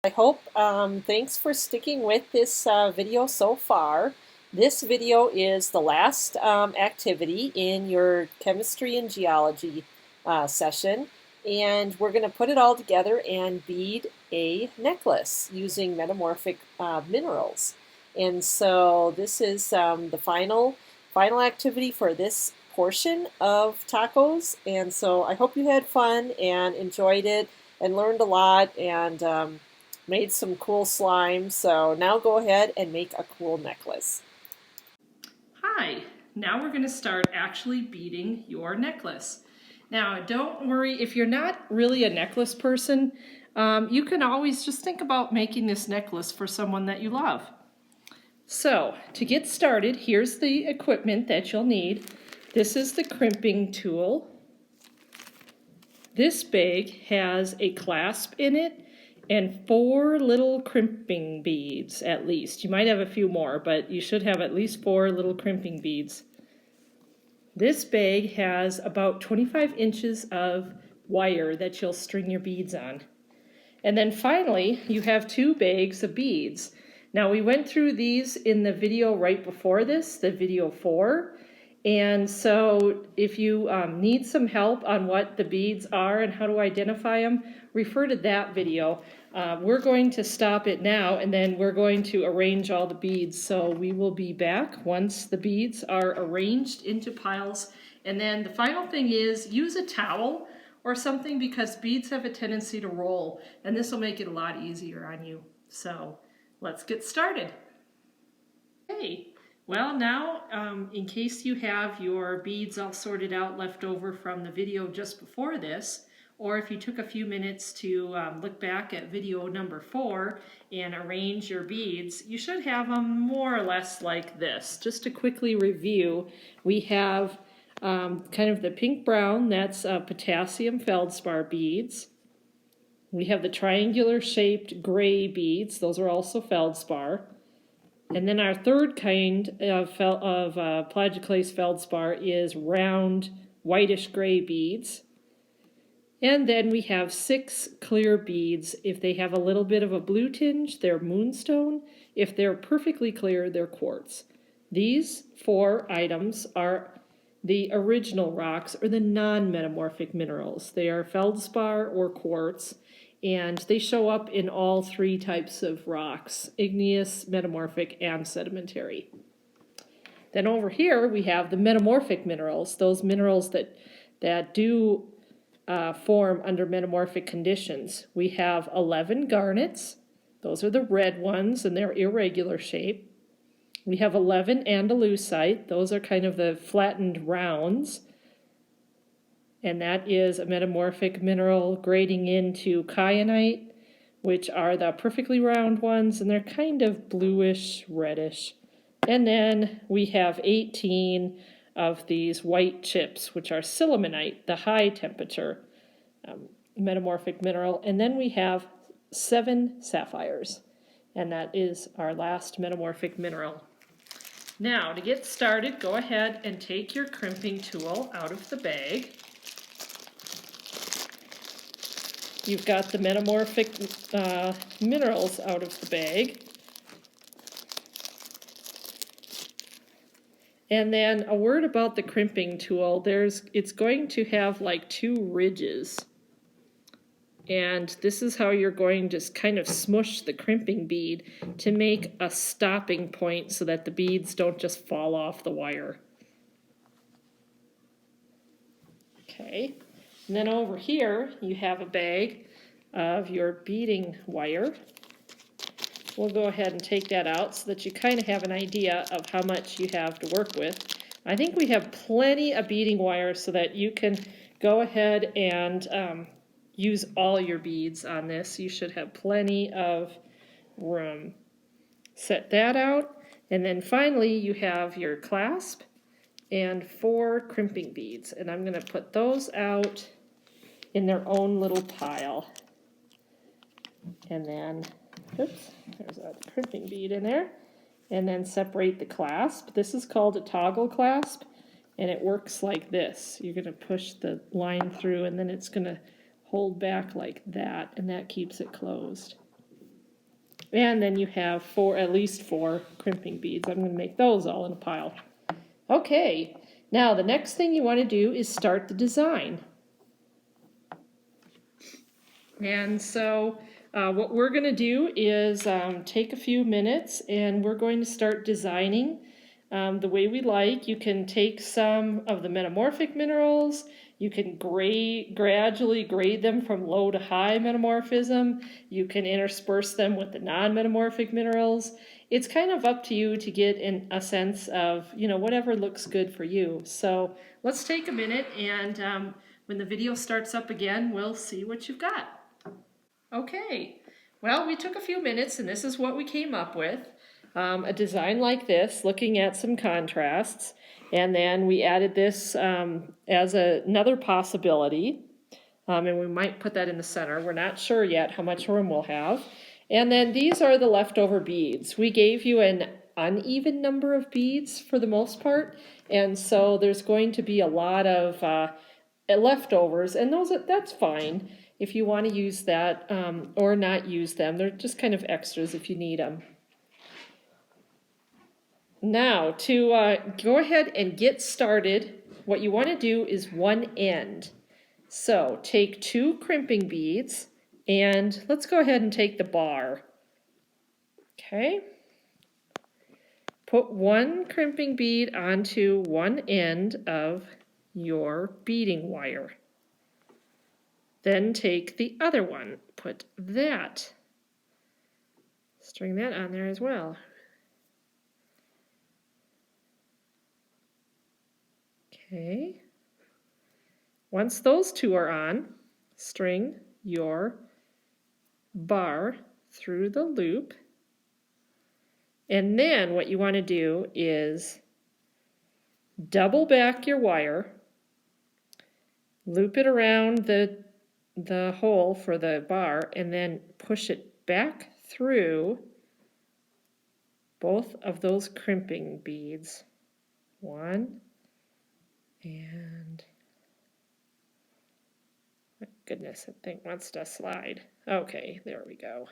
I hope, thanks for sticking with this video so far. This video is the last activity in your chemistry and geology session, and we're going to put it all together and bead a necklace using metamorphic minerals. And so this is the final activity for this portion of TACoS, and so I hope you had fun and enjoyed it and learned a lot and made some cool slime. So now go ahead and make a cool necklace. Hi, now we're going to start actually beading your necklace. Now don't worry if you're not really a necklace person, you can always just think about making this necklace for someone that you love. So to get started, here's the equipment that you'll need. This is the crimping tool. This bag has a clasp in it and 4 little crimping beads at least. You might have a few more, but you should have at least 4 little crimping beads. This bag has about 25 inches of wire that you'll string your beads on. And then finally, you have 2 bags of beads. Now we went through these in the video right before this, the video 4. And so if you need some help on what the beads are and how to identify them, refer to that video. We're going to stop it now and then we're going to arrange all the beads. So we will be back once the beads are arranged into piles. And then the final thing is use a towel or something because beads have a tendency to roll, and this will make it a lot easier on you. So let's get started. Okay. Well, now, in case you have your beads all sorted out left over from the video just before this, or if you took a few minutes to look back at video number 4 and arrange your beads, you should have them more or less like this. Just to quickly review, we have kind of the pink-brown, that's potassium feldspar beads. We have the triangular shaped gray beads, those are also feldspar. And then our third kind of plagioclase feldspar is round whitish gray beads. And then we have 6 clear beads. If they have a little bit of a blue tinge, they're moonstone. If they're perfectly clear, they're quartz. These 4 items are the original rocks or the non-metamorphic minerals. They are feldspar or quartz. And they show up in all 3 types of rocks: igneous, metamorphic, and sedimentary. Then over here we have the metamorphic minerals, those minerals that do form under metamorphic conditions. We have 11 garnets. Those are the red ones, and they're irregular shape. We have 11 andalusite. Those are kind of the flattened rounds. And that is a metamorphic mineral grading into kyanite, which are the perfectly round ones, and they're kind of bluish, reddish. And then we have 18 of these white chips, which are sillimanite, the high temperature metamorphic mineral. And then we have 7 sapphires, and that is our last metamorphic mineral. Now, to get started, go ahead and take your crimping tool out of the bag. You've got the metamorphic minerals out of the bag. And then a word about the crimping tool. It's going to have like 2 ridges. And this is how you're going to just kind of smush the crimping bead to make a stopping point so that the beads don't just fall off the wire. Okay. And then over here, you have a bag of your beading wire. We'll go ahead and take that out so that you kind of have an idea of how much you have to work with. I think we have plenty of beading wire so that you can go ahead and use all your beads on this. You should have plenty of room. Set that out, and then finally you have your clasp and 4 crimping beads, and I'm going to put those out in their own little pile. And then, oops, there's a crimping bead in there. And then separate the clasp. This is called a toggle clasp, and it works like this. You're going to push the line through, and then it's going to hold back like that, and that keeps it closed. And then you have at least four crimping beads. I'm going to make those all in a pile. Okay, now the next thing you want to do is start the design. And so what we're going to do is take a few minutes and we're going to start designing the way we like. You can take some of the metamorphic minerals. You can gradually grade them from low to high metamorphism. You can intersperse them with the non-metamorphic minerals. It's kind of up to you to get a sense of, whatever looks good for you. So let's take a minute and when the video starts up again, we'll see what you've got. Okay, well, we took a few minutes and this is what we came up with. A design like this, looking at some contrasts, and then we added this as another possibility, and we might put that in the center. We're not sure yet how much room we'll have. And then these are the leftover beads. We gave you an uneven number of beads for the most part, and so there's going to be a lot of leftovers, and that's fine if you want to use that or not use them. They're just kind of extras if you need them. Now, to go ahead and get started, what you want to do is one end. So take two crimping beads, and let's go ahead and take the bar. Okay. Put one crimping bead onto one end of your beading wire. Then take the other one, put that, string that on there as well. Okay. Once those two are on, string your bar through the loop. And then what you want to do is double back your wire, loop it around the hole for the bar, and then push it back through both of those crimping beads. One, and my goodness, that thing wants to slide. Okay, there we go.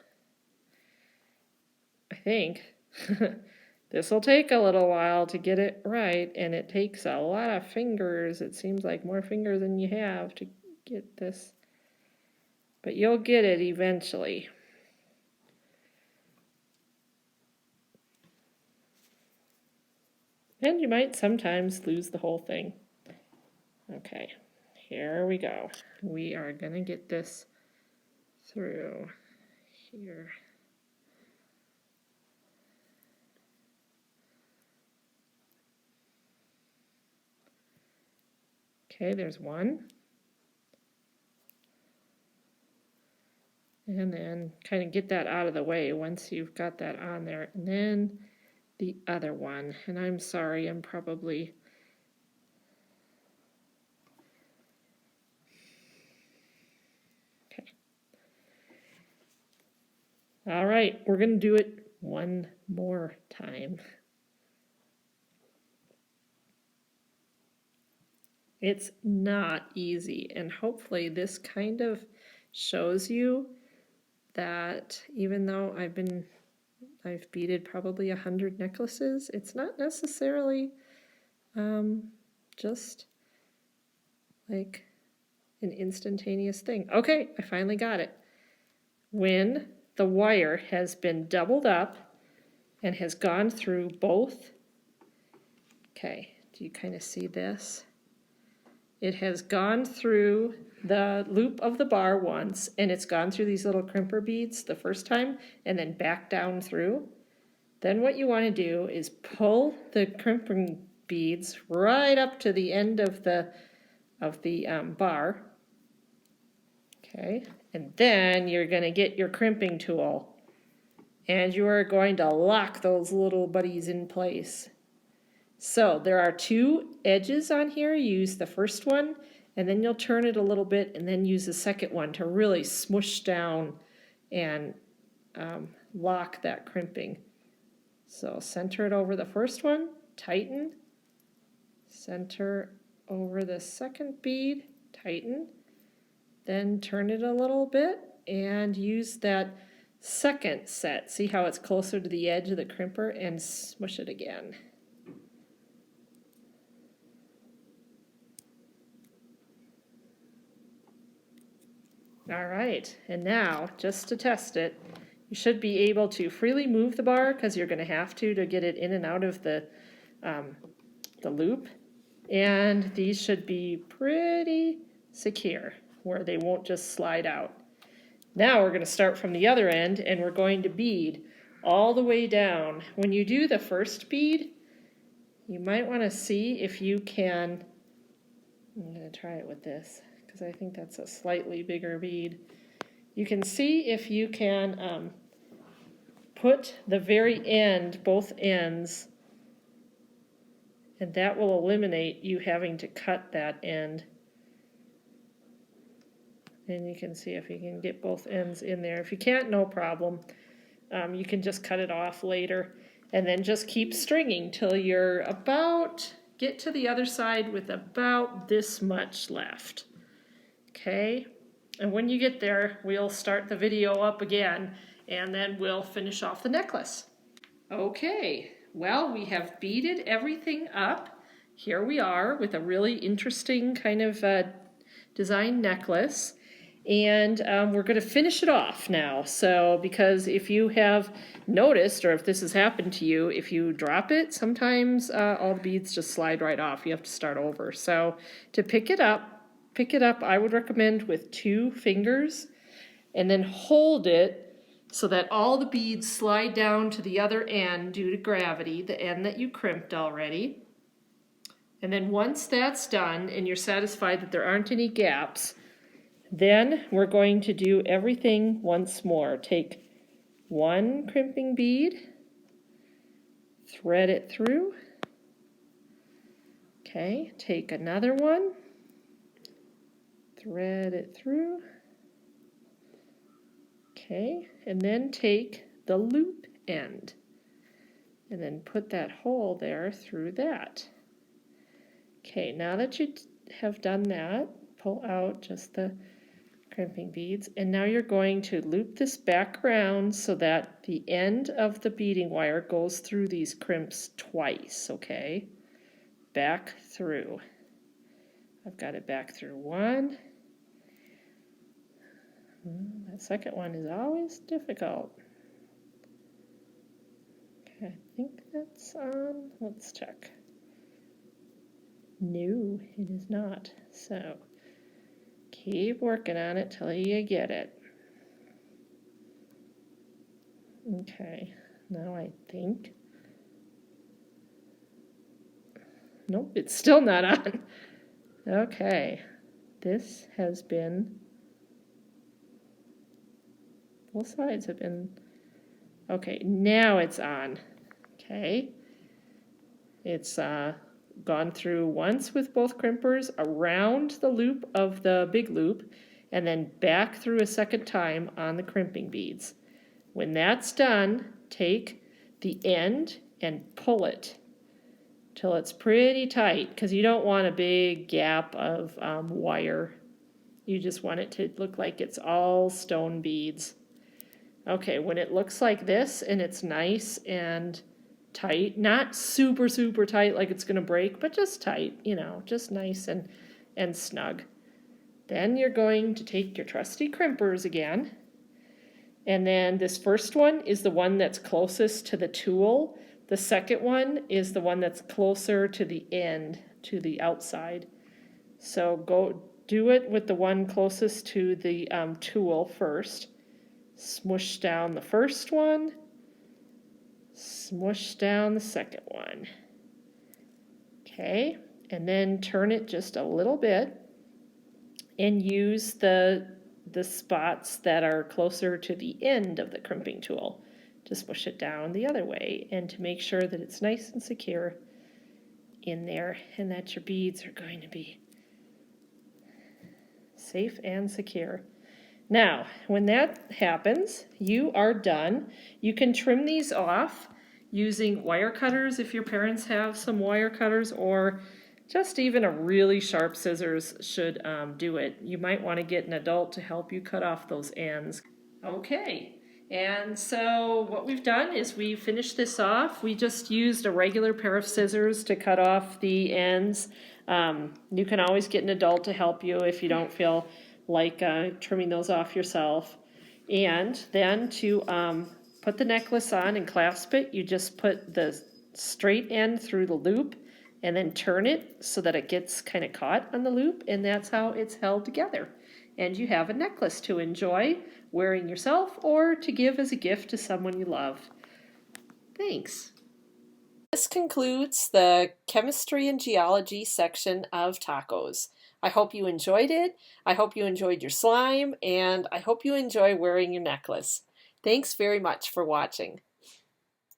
I think this will take a little while to get it right, and it takes a lot of fingers. It seems like more fingers than you have to get this, but you'll get it eventually. And you might sometimes lose the whole thing. Okay, here we go. We are going to get this through here. Okay, there's one. And then kind of get that out of the way once you've got that on there. And then the other one. And I'm sorry, I'm probably... Okay. All right, we're going to do it one more time. It's not easy, and hopefully this kind of shows you that even though I've beaded probably 100 necklaces, it's not necessarily just like an instantaneous thing. Okay, I finally got it. When the wire has been doubled up and has gone through both, okay, do you kind of see this? It has gone through the loop of the bar once, and it's gone through these little crimper beads the first time, and then back down through. Then what you want to do is pull the crimping beads right up to the end of the bar. Okay, and then you're going to get your crimping tool, and you are going to lock those little buddies in place. So there are two edges on here. Use the first one, and then you'll turn it a little bit, and then use the second one to really smush down and lock that crimping. So center it over the first one, tighten, center over the second bead, tighten, then turn it a little bit, and use that second set. See how it's closer to the edge of the crimper, and smush it again. All right, and now, just to test it, you should be able to freely move the bar, because you're going to have to get it in and out of the loop. And these should be pretty secure, where they won't just slide out. Now we're going to start from the other end, and we're going to bead all the way down. When you do the first bead, you might want to see if you can, I'm going to try it with this, because I think that's a slightly bigger bead. You can see if you can put the very end, both ends, and that will eliminate you having to cut that end. And you can see if you can get both ends in there. If you can't, no problem. You can just cut it off later, and then just keep stringing till you're get to the other side with about this much left. Okay, and when you get there, we'll start the video up again, and then we'll finish off the necklace. Okay, well, we have beaded everything up. Here we are with a really interesting kind of design necklace. And we're going to finish it off now. So, because if you have noticed, or if this has happened to you, if you drop it, sometimes all the beads just slide right off. You have to start over. So, to pick it up, I would recommend with 2 fingers, and then hold it so that all the beads slide down to the other end due to gravity, the end that you crimped already. And then once that's done, and you're satisfied that there aren't any gaps, then we're going to do everything once more. Take 1 crimping bead, thread it through. Okay, take another one, thread it through. Okay, and then take the loop end, and then put that hole there through that. Okay, now that you have done that, pull out just the crimping beads, and now you're going to loop this back around so that the end of the beading wire goes through these crimps twice, okay? Back through. I've got it back through 1. That second one is always difficult. Okay, I think that's on. Let's check. No, it is not. So keep working on it till you get it. Okay, now I think. Nope, it's still not on. Okay, this has been, both sides have been, okay, now it's on. Okay, it's gone through once with both crimpers, around the loop of the big loop, and then back through a second time on the crimping beads. When that's done, take the end and pull it till it's pretty tight, because you don't want a big gap of wire. You just want it to look like it's all stone beads. Okay, when it looks like this and it's nice and tight, not super tight like it's going to break, but just tight, you know, just nice and snug. Then you're going to take your trusty crimpers again, and then this first one is the one that's closest to the tool. The second one is the one that's closer to the end, to the outside. So go do it with the one closest to the tool first. Smush down the first one, smush down the second one. Okay, and then turn it just a little bit and use the spots that are closer to the end of the crimping tool to smush it down the other way, and to make sure that it's nice and secure in there, and that your beads are going to be safe and secure. Now, when that happens, you are done. You can trim these off using wire cutters if your parents have some wire cutters, or just even a really sharp scissors should do it. You might want to get an adult to help you cut off those ends. Okay, And so what we've done is we finished this off. We just used a regular pair of scissors to cut off the ends. You can always get an adult to help you if you don't feel like trimming those off yourself. And then to put the necklace on and clasp it, you just put the straight end through the loop and then turn it so that it gets kind of caught on the loop, and that's how it's held together. And you have a necklace to enjoy wearing yourself or to give as a gift to someone you love. Thanks. This concludes the chemistry and geology section of TACoS. I hope you enjoyed it. I hope you enjoyed your slime, and I hope you enjoy wearing your necklace. Thanks very much for watching.